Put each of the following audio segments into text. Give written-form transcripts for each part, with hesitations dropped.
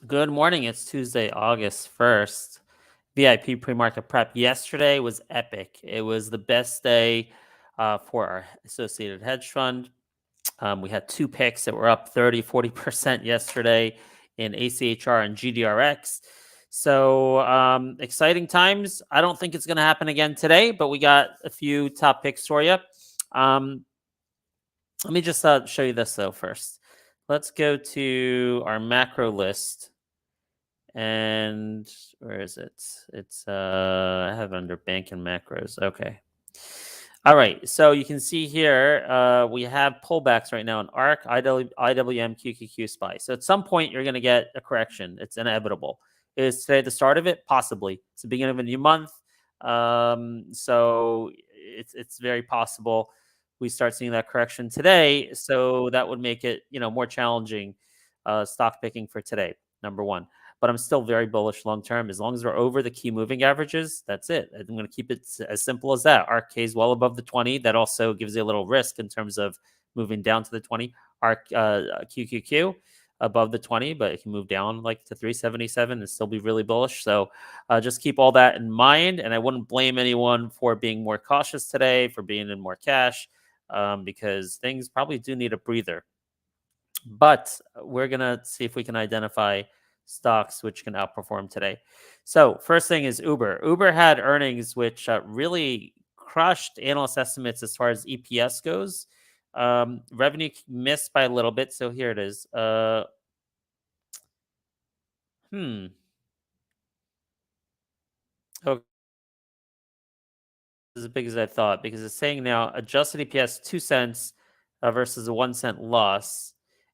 Good morning. It's Tuesday, August 1st. VIP pre-market prep yesterday was epic. It was the best day for our associated hedge fund. We had two picks that were up 30-40% yesterday in ACHR and GDRX. So exciting times. I don't think it's going to happen again today, but we got a few top picks for you. Um, Let me just show you this though first. Let's go to our macro list. And where is it? It's I have it under bank and macros. Okay. All right. So you can see here we have pullbacks right now in ARC, IWM, QQQ, SPY. So at some point you're going to get a correction. It's inevitable. Is today the start of it? Possibly. It's the beginning of a new month. So it's very possible we start seeing that correction today. So that would make it more challenging stock picking for today. Number one. But I'm still very bullish long term. As long as we're over the key moving averages, that's it. I'm going to keep it as simple as that. ARK is well above the 20. That also gives you a little risk in terms of moving down to the 20. ARK QQQ above the 20, but it can move down like to 377 and still be really bullish. So just keep all that in mind. And I wouldn't blame anyone for being more cautious today, for being in more cash, because things probably do need a breather. But we're going to see if we can identify stocks which can outperform today. So, first thing is Uber. Uber had earnings which really crushed analyst estimates as far as EPS goes. Revenue missed by a little bit. So, here it is. Hmm. Okay. As big as I thought because it's saying now adjusted EPS 2 cents versus a 1 cent loss.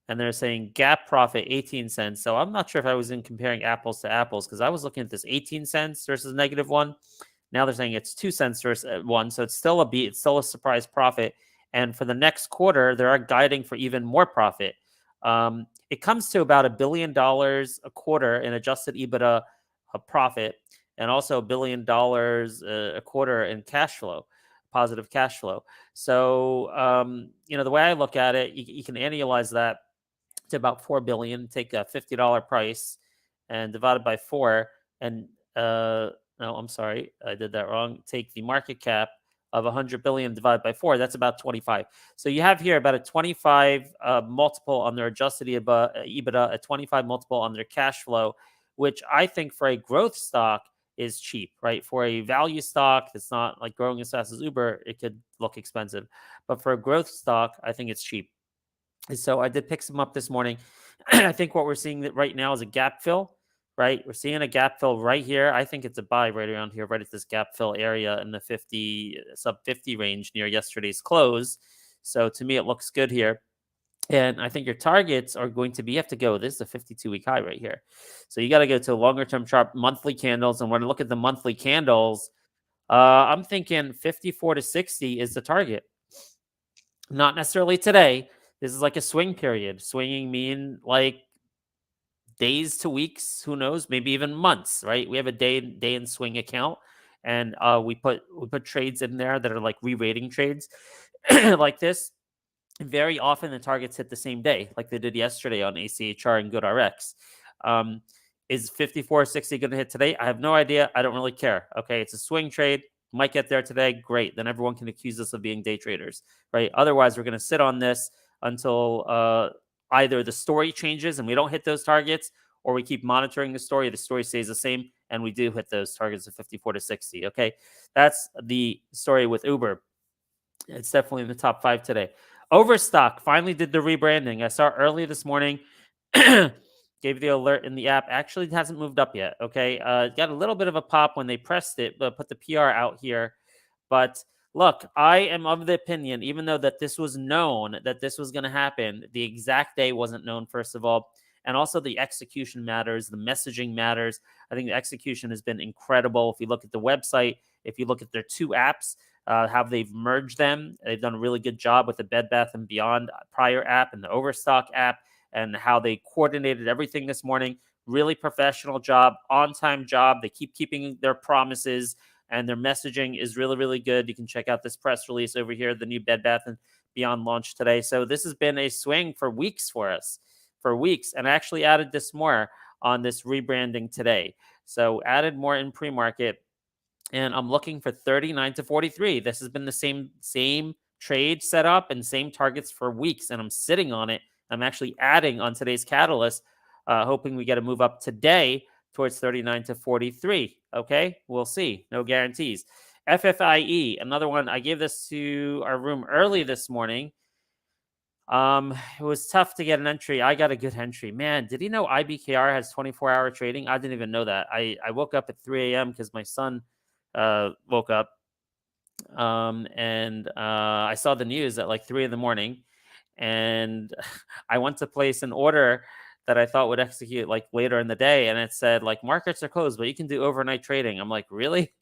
And they're saying gap profit 18 cents. So I'm not sure if I was in comparing apples to apples because I was looking at this 18 cents versus -1. Now they're saying it's 2 cents versus one. So it's still a beat. It's still a surprise profit. And for the next quarter, they are guiding for even more profit. It comes to about $1 billion a quarter in adjusted EBITDA profit and also $1 billion a quarter in cash flow, positive cash flow. So, the way I look at it, you can annualize that to about 4 billion, take a $50 price and divide it by 4. And no, I'm sorry, I did that wrong. Take the market cap of 100 billion divided by 4. That's about 25. So you have here about a 25 multiple on their adjusted EBITDA, a 25 multiple on their cash flow, which I think for a growth stock is cheap, right? For a value stock that's not like growing as fast as Uber, it could look expensive. But for a growth stock, I think it's cheap. So I did pick some up this morning. I think what we're seeing right now is a gap fill, right? We're seeing a gap fill right here. I think it's a buy right around here, right at this gap fill area in the 50 sub 50 range near yesterday's close. So to me, it looks good here. And I think your targets are going to be, you have to go, this is a 52-week high right here. So you got to go to a longer term chart, monthly candles. And when I look at the monthly candles, I'm thinking 54 to 60 is the target. Not necessarily today. This is like a swing period. Swinging mean like days to weeks, who knows, maybe even months, right? We have a day and swing account, and we put trades in there that are like re-rating trades like this. Very often the targets hit the same day, like they did yesterday on ACHR and GoodRx. Is 54.60 going to hit today? I have no idea. I don't really care. Okay, it's a swing trade. Might get there today. Great. Then everyone can accuse us of being day traders, right? Otherwise, we're going to sit on this until either the story changes and we don't hit those targets, or we keep monitoring the story stays the same, and we do hit those targets of 54 to 60. Okay, that's the story with Uber. It's definitely in the top 5 today. Overstock finally did the rebranding. I saw early this morning. Gave the alert in the app. Actually, it hasn't moved up yet. Okay, got a little bit of a pop when they pressed it, but put the PR out here. But look, I am of the opinion, even though that this was known that this was going to happen, the exact day wasn't known. First of all, and also the execution matters. The messaging matters. I think the execution has been incredible. If you look at the website, if you look at their 2 apps, how they've merged them. They've done a really good job with the Bed Bath & Beyond prior app and the Overstock app, and how they coordinated everything this morning. Really professional job, on-time job. They keep keeping their promises, and their messaging is really, really good. You can check out this press release over here, the new Bed Bath & Beyond launch today. So this has been a swing for weeks for us, for weeks. And I actually added this more. on this rebranding today. So added more in pre-market, and I'm looking for 39 to 43. This has been the same trade setup and same targets for weeks, and I'm sitting on it. I'm actually adding on today's catalyst, hoping we get a move up today towards 39 to 43. Okay, we'll see. No guarantees. FFIE, another one. I gave this to our room early this morning. It was tough to get an entry. I got a good entry. Man, did you know IBKR has 24-hour trading? I didn't even know that. I woke up at 3 a.m. because my son woke up. And I saw the news at like 3 in the morning, and I went to place an order that I thought would execute like later in the day, and it said like markets are closed, but you can do overnight trading. I'm like, really?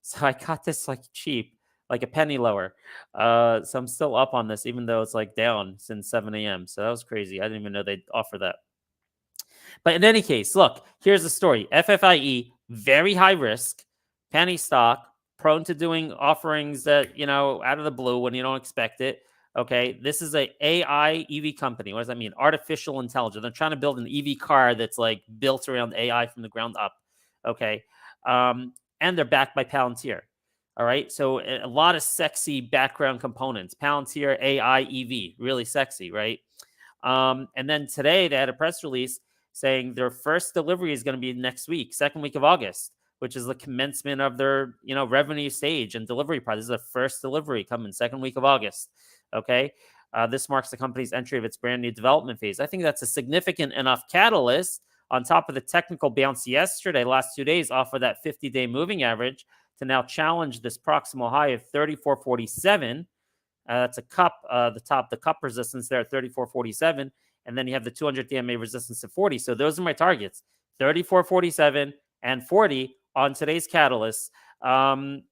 So I got this like cheap, like a penny lower. So I'm still up on this, even though it's like down since 7 a.m. So that was crazy. I didn't even know they'd offer that. But in any case, look, here's the story. FFIE, very high risk, penny stock, prone to doing offerings that, out of the blue when you don't expect it. Okay. This is a AI EV company. What does that mean? Artificial intelligence. They're trying to build an EV car that's like built around AI from the ground up. Okay. And they're backed by Palantir. All right. So a lot of sexy background components. Palantir, AI, EV, really sexy, right? And then today they had a press release saying their first delivery is going to be next week, second week of August, which is the commencement of their, revenue stage and delivery process. This is the first delivery coming second week of August. Okay. This marks the company's entry of its brand new development phase. I think that's a significant enough catalyst on top of the technical bounce yesterday, last 2 days off of that 50-day moving average to now challenge this proximal high of 34.47. That's a cup, the cup resistance there at 34.47. And then you have the 200 DMA resistance at 40. So those are my targets, 34.47 and 40 on today's catalyst. And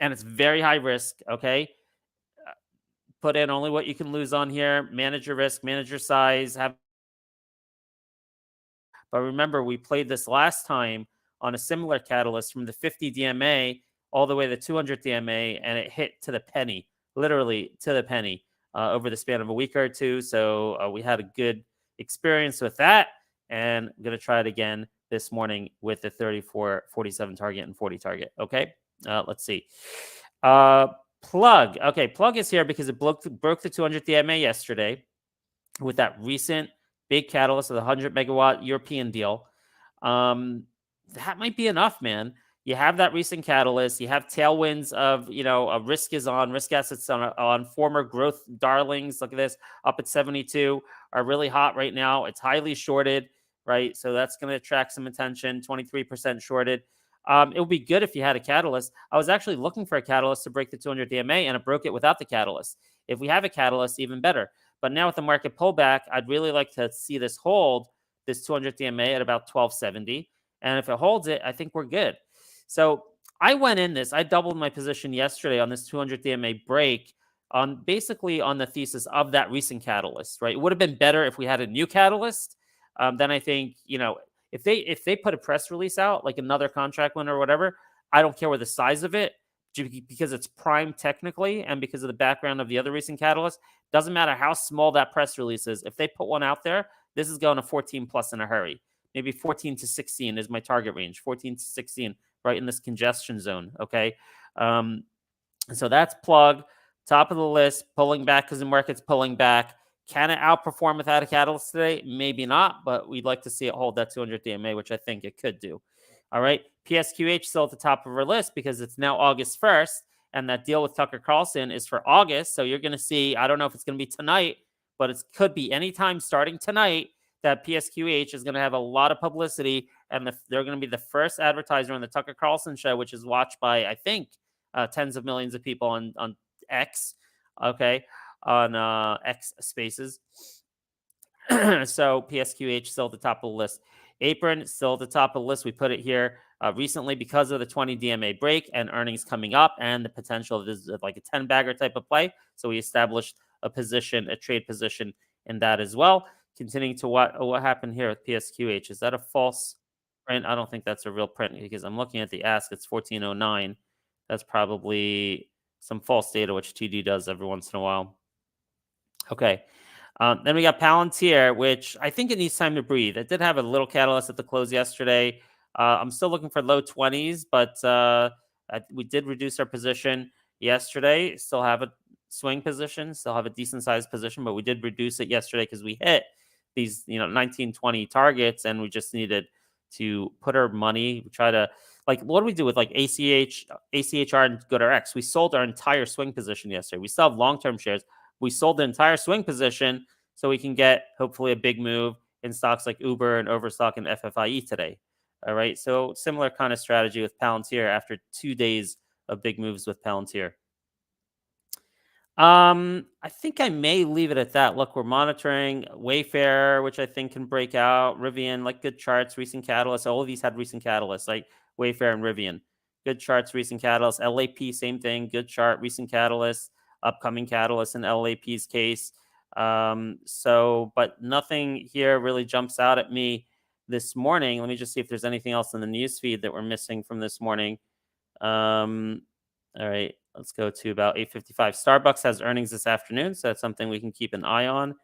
it's very high risk. Okay. Put in only what you can lose on here. Manage your risk, manage your size. But remember, we played this last time on a similar catalyst from the 50 DMA all the way to the 200 DMA, and it hit to the penny, literally to the penny, over the span of a week or two. So we had a good experience with that, and I'm going to try it again this morning with the 34, 47 target and 40 target. Okay, let's see. Plug. Okay, Plug is here because it broke the 200 DMA yesterday with that recent big catalyst of the 100 megawatt European deal. That might be enough, man. You have that recent catalyst. You have tailwinds of, risk assets on former growth darlings. Look at this, up at 72, are really hot right now. It's highly shorted, right? So that's going to attract some attention, 23% shorted. It would be good if you had a catalyst. I was actually looking for a catalyst to break the 200 DMA, and it broke it without the catalyst. If we have a catalyst, even better. But now with the market pullback, I'd really like to see this hold, this 200 DMA at about 1270. And if it holds it, I think we're good. So I went in this. I doubled my position yesterday on this 200 DMA break on basically on the thesis of that recent catalyst, right? It would have been better if we had a new catalyst. Then I think, if they put a press release out, like another contract win or whatever, I don't care what the size of it, because it's prime technically and because of the background of the other recent catalyst. Doesn't matter how small that press release is. If they put one out there, this is going to 14 plus in a hurry. Maybe 14 to 16 is my target range. 14 to 16, right in this congestion zone. Okay. So that's Plug, top of the list, pulling back because the market's pulling back. Can it outperform without a catalyst today? Maybe not, but we'd like to see it hold that 200 DMA, which I think it could do. All right. PSQH still at the top of our list because it's now August 1st, and that deal with Tucker Carlson is for August. So you're going to see, I don't know if it's going to be tonight, but it could be anytime starting tonight that PSQH is going to have a lot of publicity, and they're going to be the first advertiser on the Tucker Carlson show, which is watched by, I think, tens of millions of people on X. Okay. On X Spaces. So PSQH still at the top of the list. Apron still at the top of the list. We put it here recently because of the 20 DMA break and earnings coming up and the potential of this like a 10 bagger type of play. So we established a trade position in that as well. Continuing to what happened here with PSQH. Is that a false print? I don't think that's a real print because I'm looking at the ask. It's 1409. That's probably some false data, which TD does every once in a while. Okay. Then we got Palantir, which I think it needs time to breathe. It did have a little catalyst at the close yesterday. I'm still looking for low 20s, but we did reduce our position yesterday. Still have a swing position, still have a decent sized position, but we did reduce it yesterday because we hit these 1920 targets, and we just needed to put our money. We try to what do we do with like ACHR and GoodRx? We sold our entire swing position yesterday. We still have long-term shares. We sold the entire swing position so we can get hopefully a big move in stocks like Uber and Overstock and FFIE today. All right. So similar kind of strategy with Palantir after 2 days of big moves with Palantir. I think I may leave it at that. Look, we're monitoring Wayfair, which I think can break out. Rivian, like good charts, recent catalysts. All of these had recent catalysts, like Wayfair and Rivian. Good charts, recent catalysts. LAP, same thing. Good chart, recent catalysts, upcoming catalysts in LAP's case. But nothing here really jumps out at me this morning. Let me just see if there's anything else in the news feed that we're missing from this morning. All right, let's go to about 8:55. Starbucks has earnings this afternoon, so that's something we can keep an eye on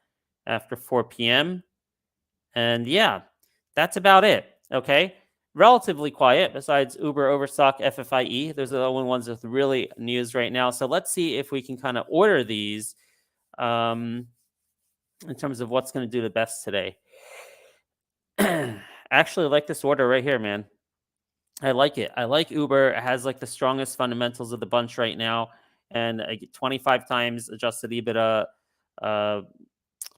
after 4 p.m. And yeah, that's about it. Okay, relatively quiet besides Uber, Overstock, FFIE. Those are the only ones with really news right now. So let's see if we can kind of order these in terms of what's going to do the best today. Actually, like this order right here, man. I like it. I like Uber. It has like the strongest fundamentals of the bunch right now, and I get 25 times adjusted EBITDA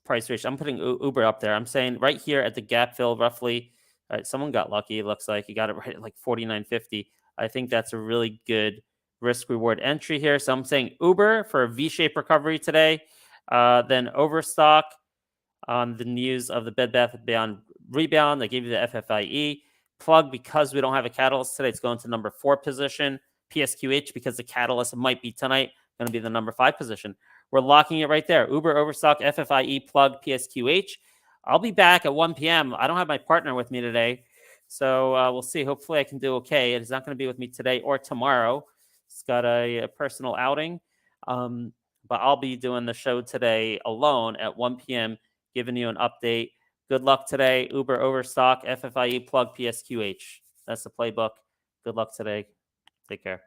price ratio. I'm putting Uber up there. I'm saying right here at the gap fill, roughly. All right, someone got lucky. It looks like he got it right at like 49.50. I think that's a really good risk reward entry here. So I'm saying Uber for a V-shaped recovery today. Then Overstock on the news of the Bed Bath & Beyond rebound. They gave you the FFIE. Plug, because we don't have a catalyst today, it's going to number 4 position. PSQH, because the catalyst might be tonight, going to be the number 5 position. We're locking it right there. Uber, Overstock, FFIE, Plug, PSQH. I'll be back at 1 p.m. I don't have my partner with me today, so we'll see. Hopefully I can do okay. It's not going to be with me today or tomorrow. It's got a personal outing, but I'll be doing the show today alone at 1 p.m., giving you an update. Good luck today. Uber, Overstock, FFIE, Plug, PSQH. That's the playbook. Good luck today. Take care.